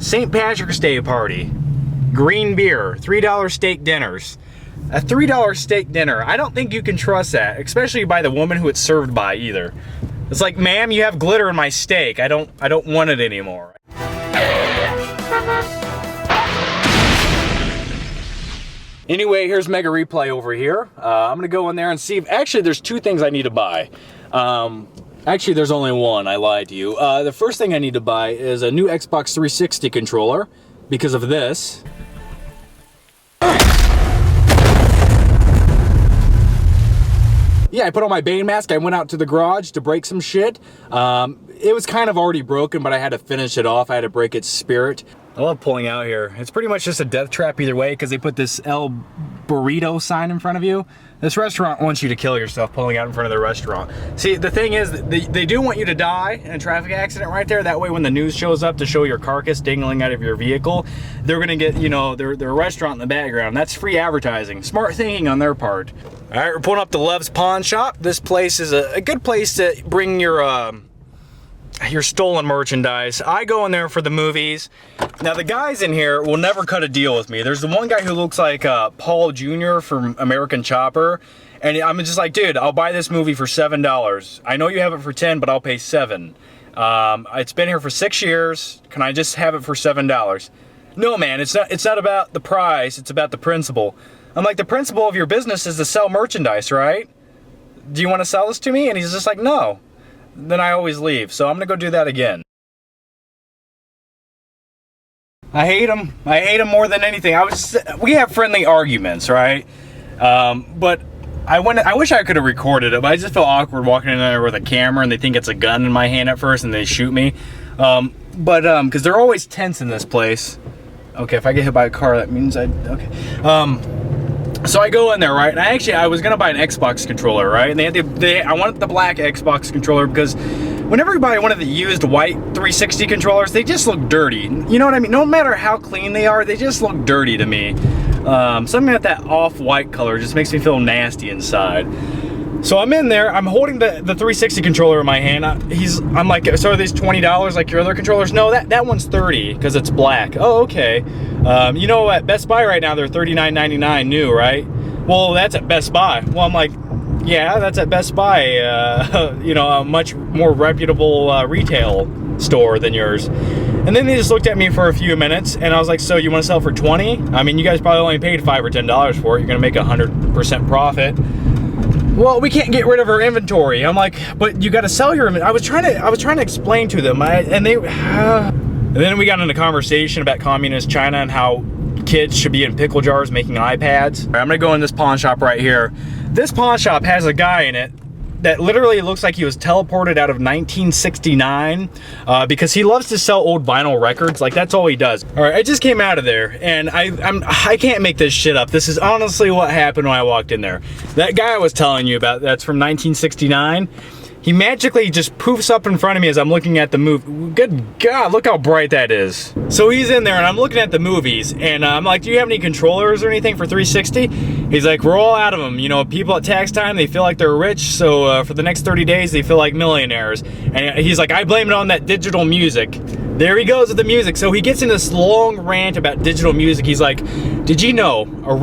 St. Patrick's Day party. Green beer, $3 steak dinners. A $3 steak dinner, I don't think you can trust that, especially by the woman who it's served by either. It's like, ma'am, you have glitter in my steak. I don't want it anymore. Anyway, here's Mega Replay over here. I'm gonna go in there and see if, actually there's two things I need to buy. Actually, there's only one, I lied to you. The first thing I need to buy is a new Xbox 360 controller because of this. Yeah, I put on my Bane mask, I went out to the garage to break some shit. It was kind of already broken, but I had to finish it off. I had to break its spirit. I love pulling out here. It's pretty much just a death trap either way because they put this El Burrito sign in front of you. This restaurant wants you to kill yourself pulling out in front of the restaurant. See, the thing is, they do want you to die in a traffic accident right there. That way when the news shows up to show your carcass dangling out of your vehicle, they're gonna get, you know, their restaurant in the background. That's free advertising. Smart thinking on their part. All right, we're pulling up to Lev's Pawn Shop. This place is a good place to bring your stolen merchandise. I go in there for the movies. Now the guys in here will never cut a deal with me. There's the one guy who looks like Paul Jr. from American Chopper, and I'm just like, dude, I'll buy this movie for $7. I know you have it for 10, but I'll pay 7. It's been here for 6 years. Can I just have it for $7? No, man, it's not about the price, it's about the principle. I'm like, the principle of your business is to sell merchandise, right? Do you want to sell this to me? And he's just like, no. Then I always leave, so I'm gonna go do that again. I hate him. I hate him more than anything. We have friendly arguments, right? But I wish I could have recorded it, but I just feel awkward walking in there with a camera and they think it's a gun in my hand at first and they shoot me. Because they're always tense in this place. Okay, if I get hit by a car, that means okay. So I go in there, right? And I was gonna buy an Xbox controller, right? And I wanted the black Xbox controller because whenever you buy one of the used white 360 controllers, they just look dirty. You know what I mean? No matter how clean they are, they just look dirty to me. Something about that off-white color just makes me feel nasty inside. So I'm in there, I'm holding the 360 controller in my hand. I'm like, so are these $20 like your other controllers? No, that one's $30 because it's black. Oh, okay. You know, at Best Buy right now, they're $39.99 new, right? Well, that's at Best Buy. Well, I'm like, yeah, that's at Best Buy, you know, a much more reputable retail store than yours. And then they just looked at me for a few minutes, and I was like, so you want to sell for 20? I mean, you guys probably only paid $5 or $10 for it. You're going to make 100% profit. Well, we can't get rid of our inventory. I'm like, but you got to sell your inventory. I was trying to explain to them, and then we got into a conversation about communist China and how kids should be in pickle jars making iPads. I'm gonna go in this pawn shop right here. This pawn shop has a guy in it that literally looks like he was teleported out of 1969 because he loves to sell old vinyl records. Like, that's all he does. All right, I just came out of there, and I can't make this shit up. This is honestly what happened when I walked in there. That guy I was telling you about, that's from 1969. He magically just poofs up in front of me as I'm looking at the movie. Good God, look how bright that is. So he's in there and I'm looking at the movies and I'm like, do you have any controllers or anything for 360? He's like, we're all out of them. You know, people at tax time, they feel like they're rich. So for the next 30 days, they feel like millionaires. And he's like, I blame it on that digital music. There he goes with the music. So he gets in this long rant about digital music. He's like, did you know a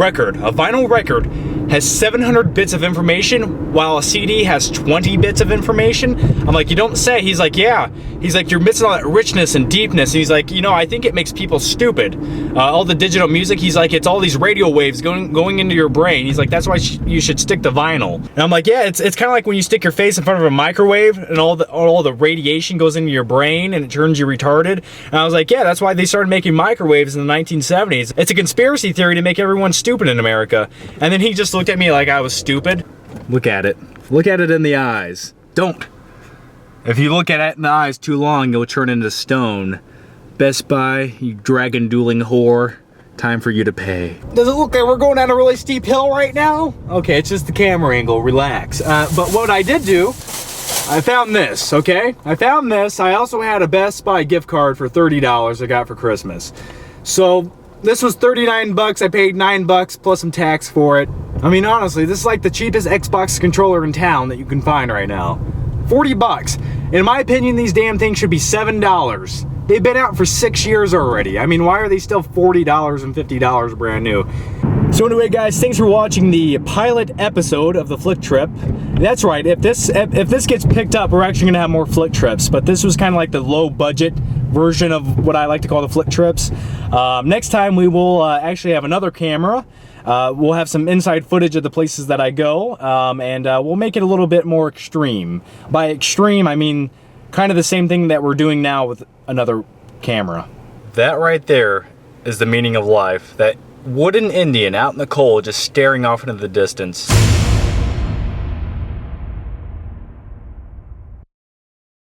vinyl record has 700 bits of information while a CD has 20 bits of information? I'm like, you don't say. He's like, yeah. He's like, you're missing all that richness and deepness. And he's like, you know, I think it makes people stupid. All the digital music, he's like, it's all these radio waves going into your brain. He's like, that's why you should stick to vinyl. And I'm like, yeah, it's kind of like when you stick your face in front of a microwave and all the radiation goes into your brain and it turns you retarded. And I was like, yeah, that's why they started making microwaves in the 1970s. It's a conspiracy theory to make everyone stupid in America. And then he just looked at me like I was stupid. Look at it. Look at it in the eyes. Don't. If you look at it in the eyes too long, you'll turn into stone. Best Buy, you dragon dueling whore. Time for you to pay. Does it look like we're going down a really steep hill right now? Okay, it's just the camera angle. Relax. But what I did do, I found this, okay? I found this. I also had a Best Buy gift card for $30 I got for Christmas. So this was 39 bucks. I paid $9 plus some tax for it. I mean, honestly, this is like the cheapest Xbox controller in town that you can find right now. 40 bucks. In my opinion, these damn things should be $7. They've been out for 6 years already. I mean, why are they still $40 and $50 brand new? So anyway, guys, thanks for watching the pilot episode of the Flick Trip. That's right, if this gets picked up, we're actually gonna have more Flick Trips, but this was kind of like the low budget version of what I like to call the Flick Trips. Next time we will actually have another camera. We'll have some inside footage of the places that I go, and we'll make it a little bit more extreme. By extreme, I mean kind of the same thing that we're doing now with another camera. That right there is the meaning of life. That wooden Indian out in the cold just staring off into the distance.